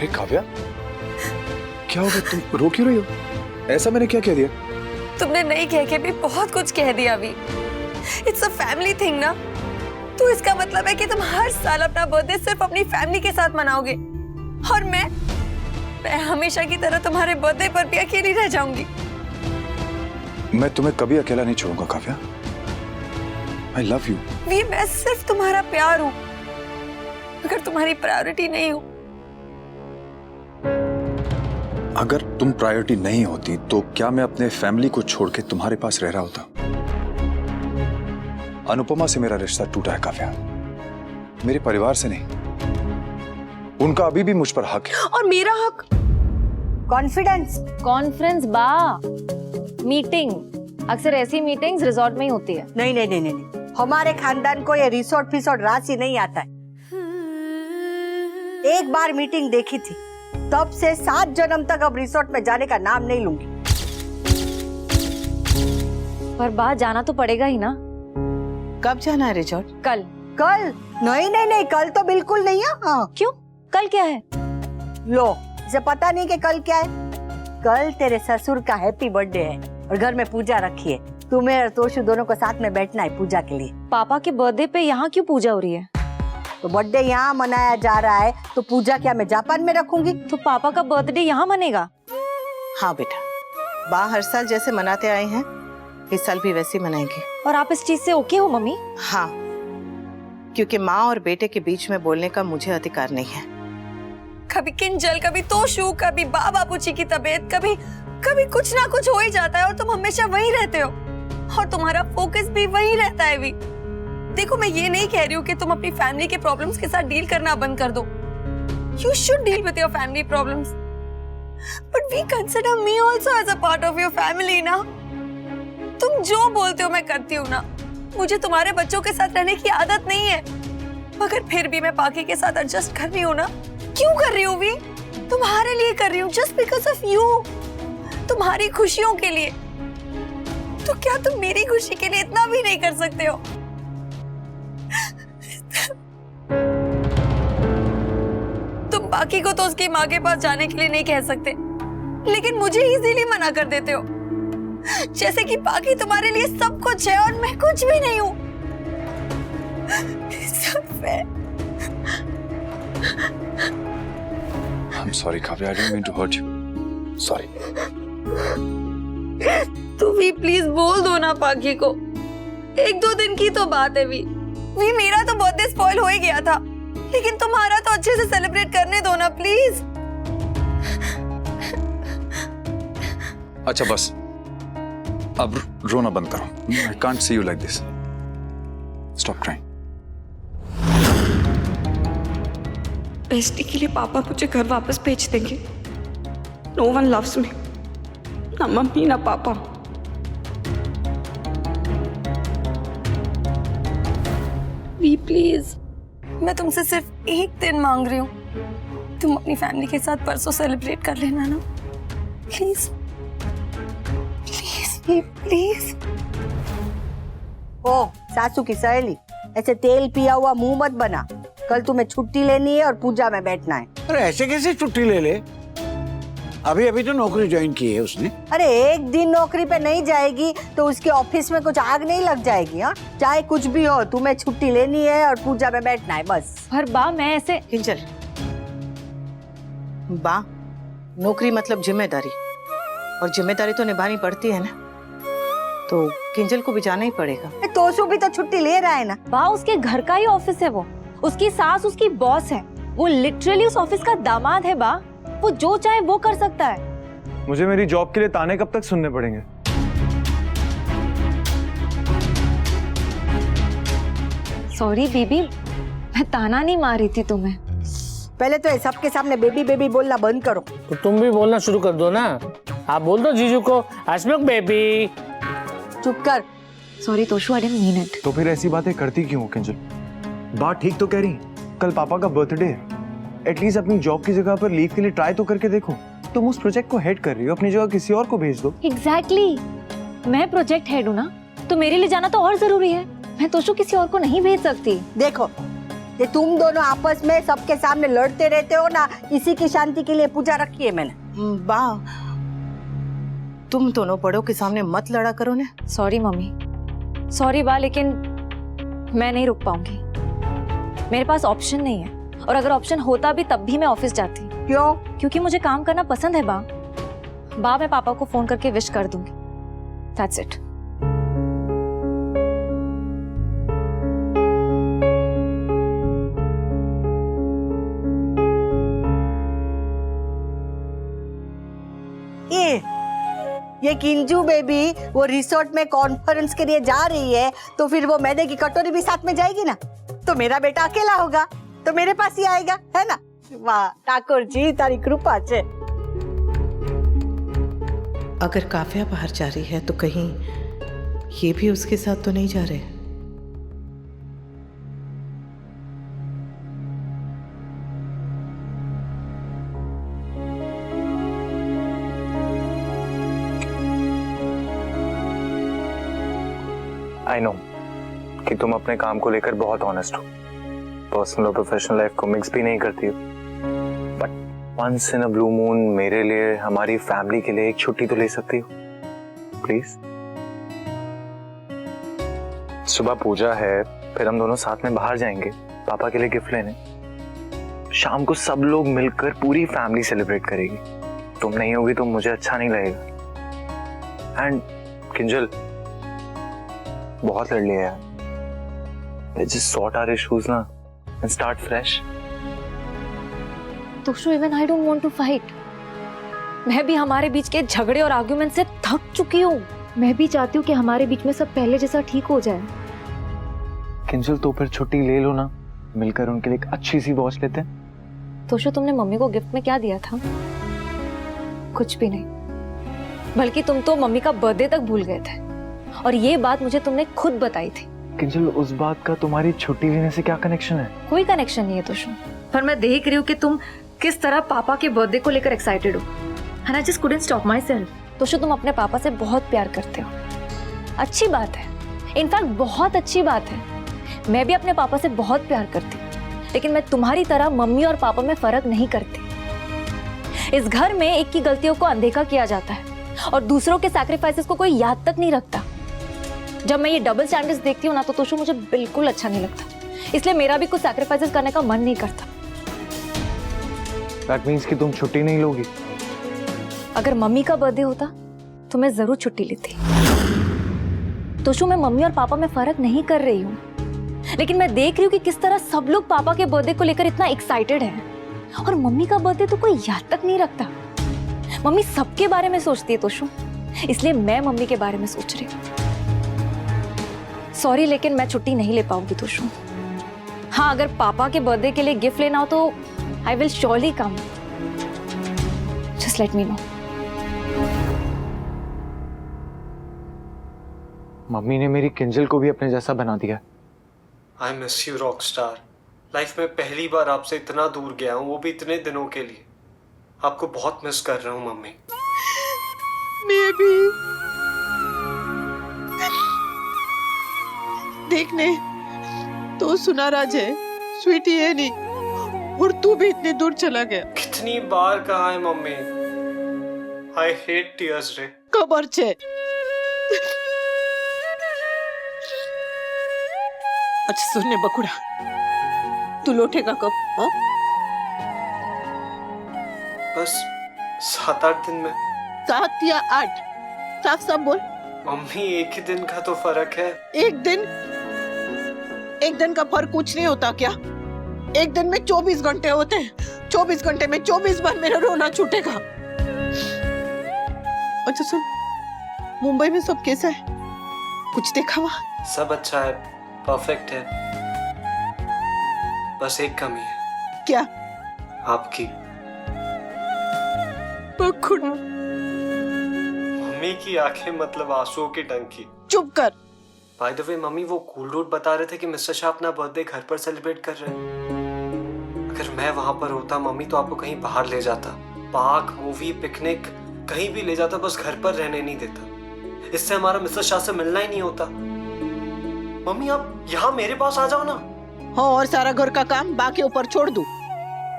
अरे काव्या, क्या हो गया? तुम रो क्यों रही हो? ऐसा मैंने क्या कह दिया? तुमने नहीं कह के भी बहुत कुछ कह दिया अभी। इट्स अ फैमिली थिंग ना, तो इसका मतलब है कि तुम हर साल अपना बर्थडे सिर्फ अपनी फैमिली के साथ मनाओगे और मैं हमेशा की तरह तुम्हारे बर्थडे पर भी अकेली रह जाऊंगी। मैं तुम्हें कभी अकेला नहीं छोड़ूंगा काव्या। I love you. वी, मैं सिर्फ तुम्हारा प्यार हूं, अगर तुम्हारी प्रायोरिटी नहीं हूं। अगर तुम प्रायोरिटी नहीं होती तो क्या मैं अपने फैमिली को छोड़ के तुम्हारे पास रह रहा होता? अनुपमा से मेरा रिश्ता टूटा है काव्या, मेरे परिवार से नहीं। उनका अभी भी मुझ पर हक है। और मेरा हक? कॉन्फ्रेंस बा मीटिंग, अक्सर ऐसी मीटिंग्स रिजॉर्ट में ही होती है। नहीं नहीं नहीं नहीं, हमारे खानदान को ये रिसोर्ट फिसोर्ट राशि नहीं आता है। एक बार मीटिंग देखी थी, तब से 7 जन्म तक अब रिसोर्ट में जाने का नाम नहीं लूंगी। पर बा जाना तो पड़ेगा ही ना। कब जाना है रिजॉर्ट? कल। कल? नहीं नहीं नहीं, कल तो बिल्कुल नहीं है। हाँ। क्यों? कल क्या है? लो, इसे पता नहीं कि कल क्या है? कल तेरे ससुर का हैप्पी बर्थडे है और घर में पूजा रखी है। तुम्हें और तोशु दोनों को साथ में बैठना है पूजा के लिए। पापा के बर्थडे पे यहाँ क्यों पूजा हो रही है? तो बर्थडे यहाँ मनाया जा रहा है, तो पूजा क्या मैं जापान में रखूंगी? तो पापा का बर्थडे यहाँ मनेगा? हाँ बेटा, बा हर साल जैसे मनाते आए हैं इस साल भी वैसे ही मनाएंगे। और आप इस चीज से ओके हो मम्मी? हाँ, क्योंकि माँ और बेटे के बीच में बोलने का मुझे अधिकार नहीं है। कभी किंजल, कभी तोशु, कभी बापूजी की तबीयत, कभी कुछ ना कुछ हो ही जाता है और तुम हमेशा वहीं रहते हो और तुम्हारा फोकस भी वहीं रहता है। भी देखो, मैं ये नहीं कह रही हूँ कि तुम अपनी फैमिली के प्रॉब्लम्स के साथ डील करना बंद कर दो। You should deal with your family problems, but we consider me also as a part of your family ना। तुम जो बोलते हो मैं करती हूँ ना। मुझे तुम्हारे बच्चों के साथ रहने की आदत नहीं है, मगर फिर भी मैं पाकी के साथ एडजस्ट कर रही हूँ ना। क्यों कर रही हूँ भी? तुम्हारे लिए कर रही हूँ, जस्ट बिकॉज ऑफ यू, तुम्हारी खुशियों के लिए। तो क्या तुम मेरी खुशी के लिए इतना भी नहीं कर सकते हो? तुम बाकी को तो उसकी माँ के पास जाने के लिए नहीं कह सकते, लेकिन मुझे इजीली मना कर देते हो, जैसे कि बाकी तुम्हारे लिए सब कुछ है और मैं कुछ भी नहीं हूँ। I'm sorry Kavya, I didn't mean to hurt you. Sorry. तू भी प्लीज बोल दो ना पाकी को। 1-2 दिन की तो बात है। भी मेरा तो बर्थडे स्पॉइल हो ही गया था, लेकिन तुम्हारा तो अच्छे से सेलिब्रेट करने दो ना प्लीज। अच्छा बस, अब रोना बंद करो। I can't see you like this. Stop crying. Bestie के लिए पापा मुझे घर वापस भेज देंगे। नो वन लव्स मी, ना मम्मी ना पापा। वी प्लीज, मैं तुमसे सिर्फ एक दिन मांग रही हूँ। तुम अपनी फैमिली के साथ परसों सेलिब्रेट कर लेना ना, प्लीज प्लीज वी प्लीज। ओ सासू की सहेली, ऐसे तेल पिया हुआ मुंह मत बना। कल तुम्हें छुट्टी लेनी है और पूजा में बैठना है। अरे ऐसे कैसे छुट्टी ले ले? अभी अभी तो नौकरी ज्वाइन की है उसने। अरे एक दिन नौकरी पे नहीं जाएगी तो उसके ऑफिस में कुछ आग नहीं लग जाएगी? हाँ, चाहे कुछ भी हो, तुम्हें छुट्टी लेनी है और पूजा में बैठना है बस। पर बा मैं ऐसे। किंजल, बा नौकरी मतलब जिम्मेदारी, और जिम्मेदारी तो निभानी पड़ती है ना, तो किंजल को भी जाना ही पड़ेगा। तोशु भी तो छुट्टी ले रहा है ना। बा उसके घर का ही ऑफिस है, वो उसकी सास उसकी बॉस है, वो लिटरली उस ऑफिस का दामाद है। बा वो जो चाहे वो कर सकता है। मुझे मेरी जॉब के लिए ताने कब तक सुनने पड़ेंगे? सॉरी बेबी, मैं ताना नहीं मार रही थी तुम्हें। पहले तो सबके सामने बेबी बेबी बोलना बंद करो। तो तुम भी बोलना शुरू कर दो ना। आप बोल दो जीजू को, अस्मक बेबी। चुप कर। Sorry Toshu, I didn't mean it. तो फिर ऐसी बातें करती क्यों हो किंजल? बात ठीक तो कह रही, कल पापा का बर्थडे है, एटलीस्ट अपनी जॉब की जगह पर लीव के लिए ट्राई तो करके देखो। तुम उस प्रोजेक्ट को हेड कर रही हो, अपनी जगह किसी और को भेज दो। एग्जैक्टली, मैं प्रोजेक्ट हेड हूँ ना, तो मेरे लिए जाना तो और जरूरी है। मैं तोशु किसी और को नहीं भेज सकती। देखो, कि तुम दोनों आपस में सबके सामने लड़ते रहते हो ना, इसी की शांति के लिए पूजा रखी है मैंने। बा, तुम दोनों बड़ों के सामने मत लड़ा करो ने। सॉरी मम्मी, सॉरी बा, लेकिन मैं नहीं रुक पाऊंगी। मेरे पास ऑप्शन नहीं है, और अगर ऑप्शन होता भी तब भी मैं ऑफिस जाती। क्यों? क्योंकि मुझे काम करना पसंद है बा। मैं पापा को फोन करके विश कर दूंगी। That's it. ये किंजू बेबी वो रिसोर्ट में कॉन्फ्रेंस के लिए जा रही है, तो फिर वो मैदे की कटोरी भी साथ में जाएगी ना, तो मेरा बेटा अकेला होगा तो मेरे पास ही आएगा, है ना? वाह ठाकुर जी, तारी कृपा छे। अगर काव्या बाहर जा रही है तो कहीं ये भी उसके साथ तो नहीं जा रहे? आई नो कि तुम अपने काम को लेकर बहुत ऑनेस्ट हो, पर्सनल और प्रोफेशनल लाइफ को मिक्स भी नहीं करती हो, but once in a blue moon मेरे लिए, हमारी फैमिली के लिए एक छुट्टी तो ले सकती हो प्लीज। सुबह पूजा है, फिर हम दोनों साथ में बाहर जाएंगे पापा के लिए गिफ्ट लेने। शाम को सब लोग मिलकर पूरी फैमिली सेलिब्रेट करेगी। तुम नहीं होगी तो मुझे अच्छा नहीं लगेगा। एंड किंजल, बहुत लड़ लिया यार। Let's just sort our issues ना and start fresh. Toshu, even I don't want to fight. मैं भी हमारे बीच के झगड़े और आर्ग्यूमेंट से थक चुकी हूँ। मैं भी चाहती हूँ कि हमारे बीच में सब पहले जैसा ठीक हो जाए। किंजल, तो फिर छुट्टी ले लो ना, मिलकर उनके लिए एक अच्छी सी वॉच लेते हैं। तोशु, तुमने मम्मी को गिफ्ट में क्या दिया था? कुछ भी नहीं, बल्कि तुम तो मम्मी का बर्थडे तक भूल गए थे, और ये बात मुझे तुमने खुद बताई थी। किंजल, उस बात का तुम्हारी छुट्टी लेने से क्या कनेक्शन है? कोई कनेक्शन नहीं है तोशु, पर मैं देख रही हूँ कि तुम किस तरह पापा के बर्थडे को लेकर एक्साइटेड हो, and I just couldn't stop myself। Toshu, तुम अपने पापा से बहुत प्यार करते हो, अच्छी बात है, इनफैक्ट बहुत अच्छी बात है। मैं भी अपने पापा से बहुत प्यार करती हूँ, लेकिन मैं तुम्हारी तरह मम्मी और पापा में फर्क नहीं करती। इस घर में एक की गलतियों को अनदेखा किया जाता है, और दूसरों के सैक्रिफाइसेस को कोई याद तक नहीं रखता। जब मैं ये डबल स्टैंडर्ड्स देखती हूँ ना, तो तोशु मुझे बिल्कुल अच्छा नहीं लगता, इसलिए मेरा भी कुछ सैक्रिफाइसेस करने का मन नहीं करता। That means कि तुम छुट्टी नहीं लोगी? अगर मम्मी का बर्थडे होता तो मैं जरूर छुट्टी लेती। तोशु, मैं मम्मी और पापा में फर्क नहीं कर रही हूँ, लेकिन मैं देख रही हूँ कि किस तरह सब लोग पापा के बर्थडे को लेकर इतना एक्साइटेड हैं, और मम्मी का बर्थडे तो कोई याद तक नहीं रखता। मम्मी सबके बारे में सोचती है तोशु, इसलिए मैं मम्मी के बारे में सोच रही हूँ। सॉरी, लेकिन मैं छुट्टी नहीं ले पाऊंगी तोशु। हाँ, अगर पापा के बर्थडे के लिए गिफ्ट लेना हो तो I will surely come. Just let me know. Mummy ने मेरी किंजल को भी अपने जैसा बना दिया। I miss you rock star. Life में पहली बार आपसे इतना दूर गया हूँ, वो भी इतने दिनों के लिए। आपको बहुत मिस कर रहा हूँ मम्मी। मैं भी। देखने तो सुना राज है, स्वीटी है नहीं, और तू भी इतने दूर चला गया। कितनी बार कहा है मम्मी, आई हेट टीयर्स रे। खबर छे। अच्छा सुनने बकुड़ा, तू लौटेगा कब? हाँ? बस 7-8 दिन में। 7 या 8? साफ साफ बोल। मम्मी, एक ही दिन का तो फर्क है। एक दिन का फर्क कुछ नहीं होता क्या? एक दिन में 24 घंटे होते हैं। 24 घंटे में 24 बार मेरा रोना छूटेगा। अच्छा सुन, मुंबई में सब कैसा है? कुछ देखा वहाँ? सब अच्छा है, परफेक्ट है। बस एक कमी है। क्या? आपकी। बकुड़ा। मम्मी की आंखें मतलब आंसुओं की टंकी। चुप कर। बाय द वे मम्मी, वो कूल रूट बता रहे थे कि मिस्टर शाह अपना बर्थडे घर पर सेलिब्रेट कर रहे हैं। अगर मैं वहां पर होता मम्मी, तो आपको कहीं बाहर ले जाता, पार्क, मूवी, पिकनिक, कहीं भी ले जाता, बस घर पर रहने नहीं देता। इससे हमारा मिस्टर शाह से मिलना ही नहीं होता। मम्मी, आप यहाँ मेरे पास आ जाओ ना, हाँ, और सारा घर का काम बाकी ऊपर छोड़ दूं?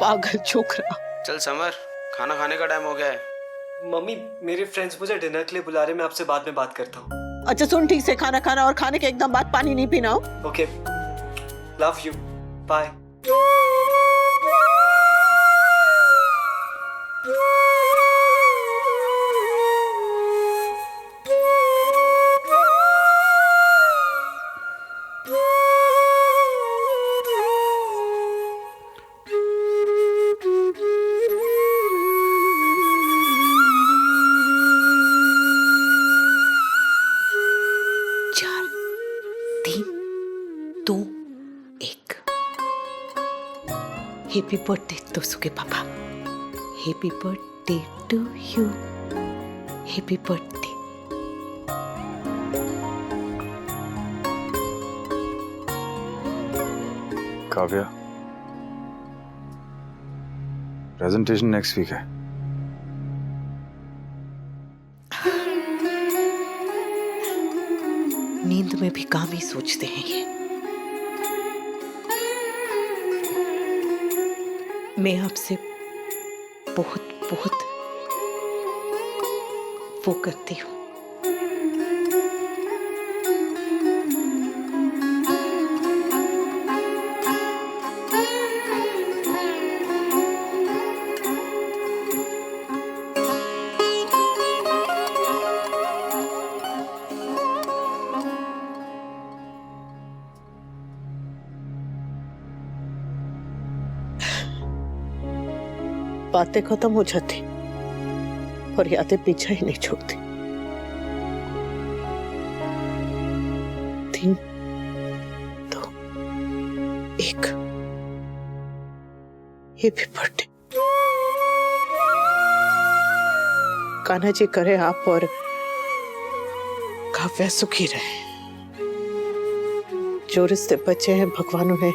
पागल छोकरा। चल समर, खाना खाने का टाइम हो गया है। मम्मी, मेरे फ्रेंड्स मुझे डिनर के लिए बुला रहे, मैं आपसे बाद में बात करता हूँ। अच्छा सुन, ठीक से खाना खाना और खाने के एकदम बाद पानी नहीं पीना हो। Okay, love you, bye. Happy birthday to सुके पापा। Happy birthday to you. Happy birthday. Kavya, presentation next week है। नींद में भी काम ही सोचते हैं ये। मैं आपसे बहुत बहुत वो करती हूँ। बातें खत्म हो जाती और यादें पीछा ही नहीं छोड़ती। 3, 2, 1। Happy birthday. कान्हा जी करे आप और काव्या सुखी रहे। जो रिश्ते बचे हैं भगवान उन्हें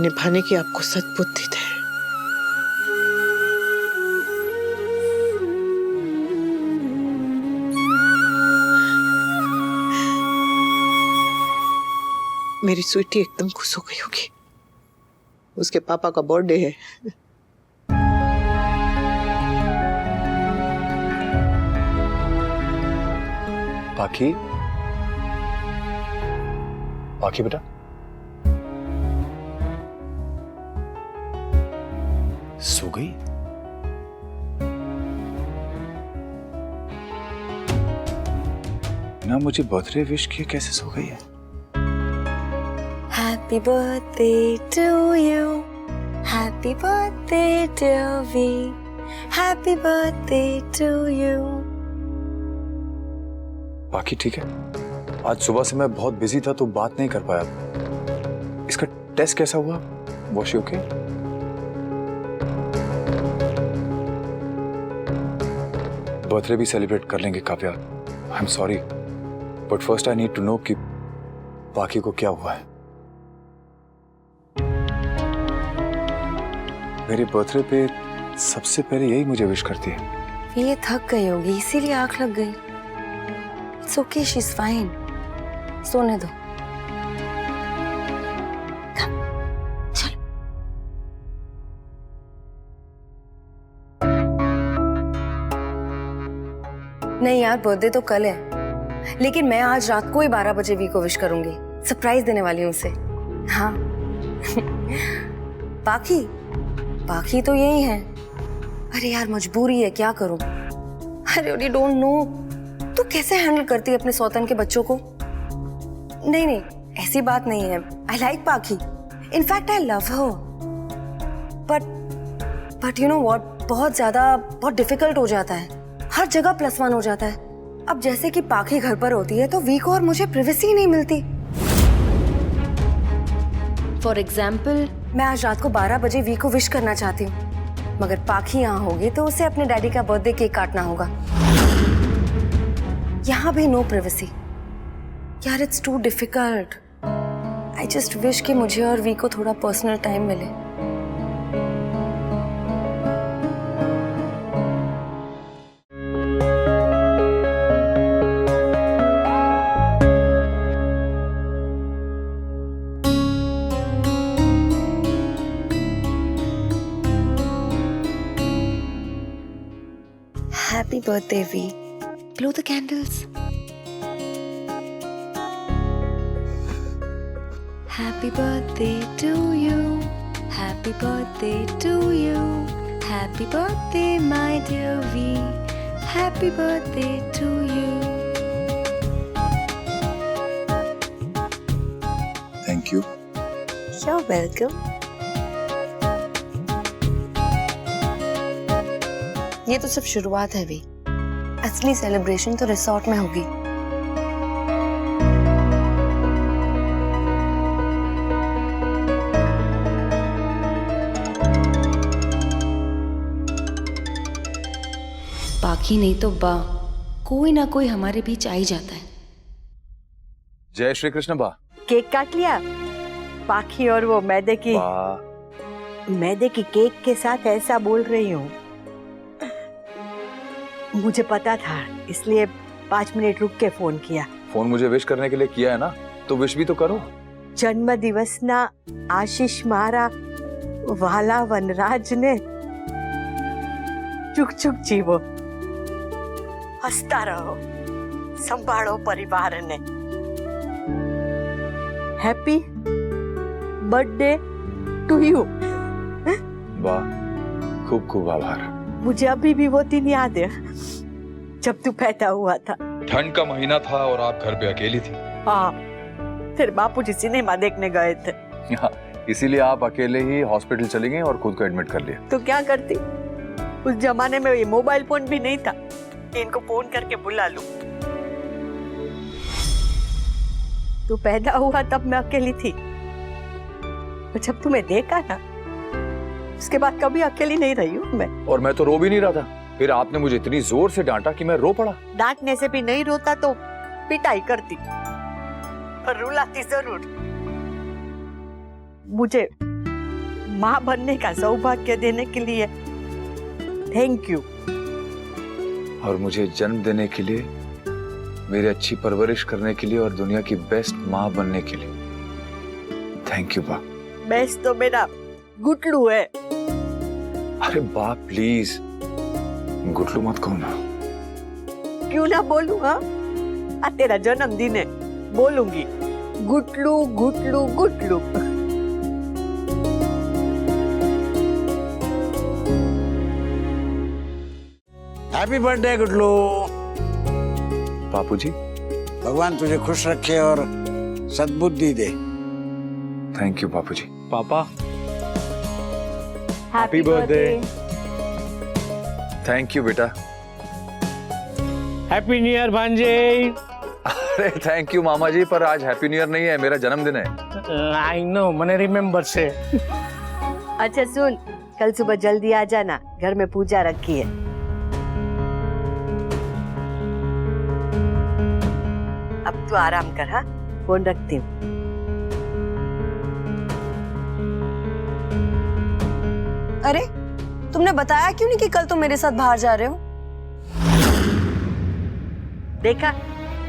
निभाने की आपको सद्बुद्धि दे। मेरी स्वीटी एकदम खुश हो गई होगी। उसके पापा का बर्थडे है। बाकी बेटा, सो गई? ना मुझे बर्थडे विश किए कैसे सो गई है? Happy birthday to you. Happy birthday dear V. Happy birthday to you. बाकी ठीक है। आज सुबह से मैं बहुत बिजी था तो बात नहीं कर पाया। इसका टेस्ट कैसा हुआ? Was she okay? बर्थडे भी सेलिब्रेट कर लेंगे Kavya. I am sorry, but first I need to know कि बाकी को क्या हुआ है। मेरे बर्थडे पे सबसे पहले यही मुझे विश करती है। ये थक गई होगी इसीलिए आंख लग गई। It's okay, she's fine. सोने दो। चलो। नहीं यार, बर्थडे तो कल है, लेकिन मैं आज रात को ही 12 बजे वी को विश करूंगी। सरप्राइज देने वाली हूँ उसे। हाँ। बाकी तो यही है। अरे यार मजबूरी है, क्या करूं। अरे यू डोंट नो तू कैसे हैंडल करती है अपने सौतन के बच्चों को। नहीं ऐसी बात नहीं है। आई लाइक पाखी, in fact I love her, but you know what, बहुत डिफिकल्ट हो जाता है। हर जगह +1 हो जाता है। अब जैसे कि पाखी घर पर होती है तो वी को और मुझे प्राइवेसी ही नहीं मिलती। फॉर एग्जाम्पल, मैं आज रात को 12 बजे वी को विश करना चाहती हूँ, मगर पाखी यहाँ होगी तो उसे अपने डैडी का बर्थडे केक काटना होगा। यहाँ भी नो प्राइवेसी। यार it's too difficult. I just wish कि मुझे और वी को थोड़ा पर्सनल टाइम मिले। Happy birthday, V. Blow the candles. Happy birthday to you. Happy birthday to you. Happy birthday, my dear V. Happy birthday to you. Thank you. You're welcome. ये तो सिर्फ शुरुआत है भी। असली सेलिब्रेशन तो रिसोर्ट में होगी। बाकी नहीं तो बा, कोई ना कोई हमारे बीच आ ही जाता है। जय श्री कृष्ण बा। केक काट लिया? पाखी और वो मैदे की केक के साथ ऐसा बोल रही हूँ। मुझे पता था, इसलिए 5 मिनट रुक के फोन किया। फोन मुझे विश करने के लिए किया है ना, तो विश भी तो करो। जन्म दिवस ना आशीष मारा वाला वनराज ने चुक चुक जीवो, हंसता रहो, संभालो परिवार ने। Happy birthday to you. वाह, खूब खूब आभार। मुझे अभी भी वो दिन याद है जब तू पैदा हुआ था। ठंड का महीना था और आप घर पे अकेली थी। हाँ, फिर बापूजी सिनेमा देखने गए थे। इसीलिए आप अकेले ही हॉस्पिटल चली गई और खुद को एडमिट कर लिया। तो क्या करती, उस जमाने में ये मोबाइल फोन भी नहीं था कि इनको फोन करके बुला लूं। तू पैदा हुआ तब मैं अकेली थी, और जब तुम्हें देखा ना, उसके बाद कभी अकेली नहीं रही हूँ मैं। और मैं तो रो भी नहीं रहा था, फिर आपने मुझे इतनी जोर से डांटा कि मैं रो पड़ा। डांटने से भी नहीं रोता तो पिटाई करती, पर रुलाती जरूर। मुझे माँ बनने का सौभाग्य देने के लिए थैंक यू। और मुझे जन्म देने के लिए, मेरी अच्छी परवरिश करने के लिए और दुनिया की बेस्ट माँ बनने के लिए थैंक यू बा। बेस्ट तो मेरा गुटलू है। अरे बा प्लीज, गुटलू मत कहो ना। क्यों ना बोलूं? हाँ, आज तेरा जन्मदिन है, बोलूंगी गुटलू गुटलू गुटलू। Happy birthday गुटलू। बापूजी, भगवान तुझे खुश रखे और सद्बुद्धि दे। थैंक यू बापूजी। पापा हैप्पी बर्थडे। थैंक यू बेटा। हैप्पी न्यू ईयर भांजे। अरे थैंक यू मामा जी, पर आज हैप्पी न्यू ईयर नहीं है, मेरा जन्मदिन है। आई नो, मैंने रिमेम्बर से। अच्छा सुन, कल सुबह जल्दी आ जाना, घर में पूजा रखी है। अब तू आराम कर। हाँ, फोन रखती हूँ। अरे तुमने बताया क्यों नहीं कि कल तुम मेरे साथ बाहर जा रहे हो? देखा,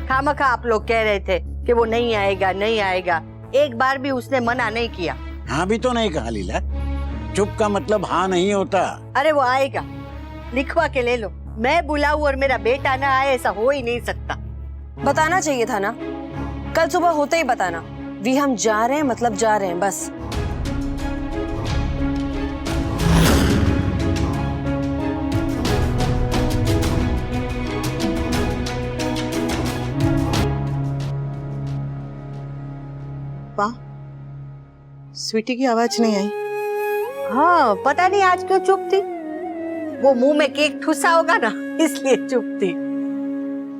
खामखा आप लोग कह रहे थे कि वो नहीं आएगा नहीं आएगा, एक बार भी उसने मना नहीं किया। हाँ भी तो नहीं कहा लीला, चुप का मतलब हाँ नहीं होता। अरे वो आएगा, लिखवा के ले लो। मैं बुलाऊं और मेरा बेटा ना आए, ऐसा हो ही नहीं सकता। बताना चाहिए था ना, कल सुबह होते ही बताना। वी हम जा रहे हैं मतलब जा रहे हैं, बस। स्वीटी की आवाज नहीं आई। हाँ, पता नहीं आज क्यों चुप थी। वो मुंह में केक ठुसा होगा ना, इसलिए चुप थी।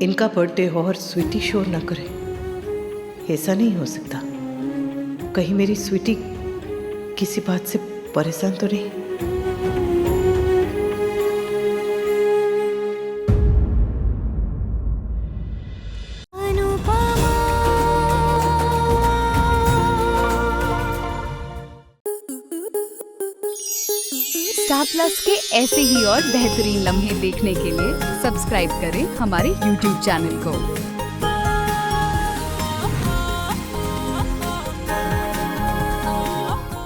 इनका बर्थडे हो और स्वीटी शोर ना करे, ऐसा नहीं हो सकता। कहीं मेरी स्वीटी किसी बात से परेशान तो नहीं? स्टार प्लस के ऐसे ही और बेहतरीन लम्हे देखने के लिए सब्सक्राइब करें हमारे YouTube चैनल को।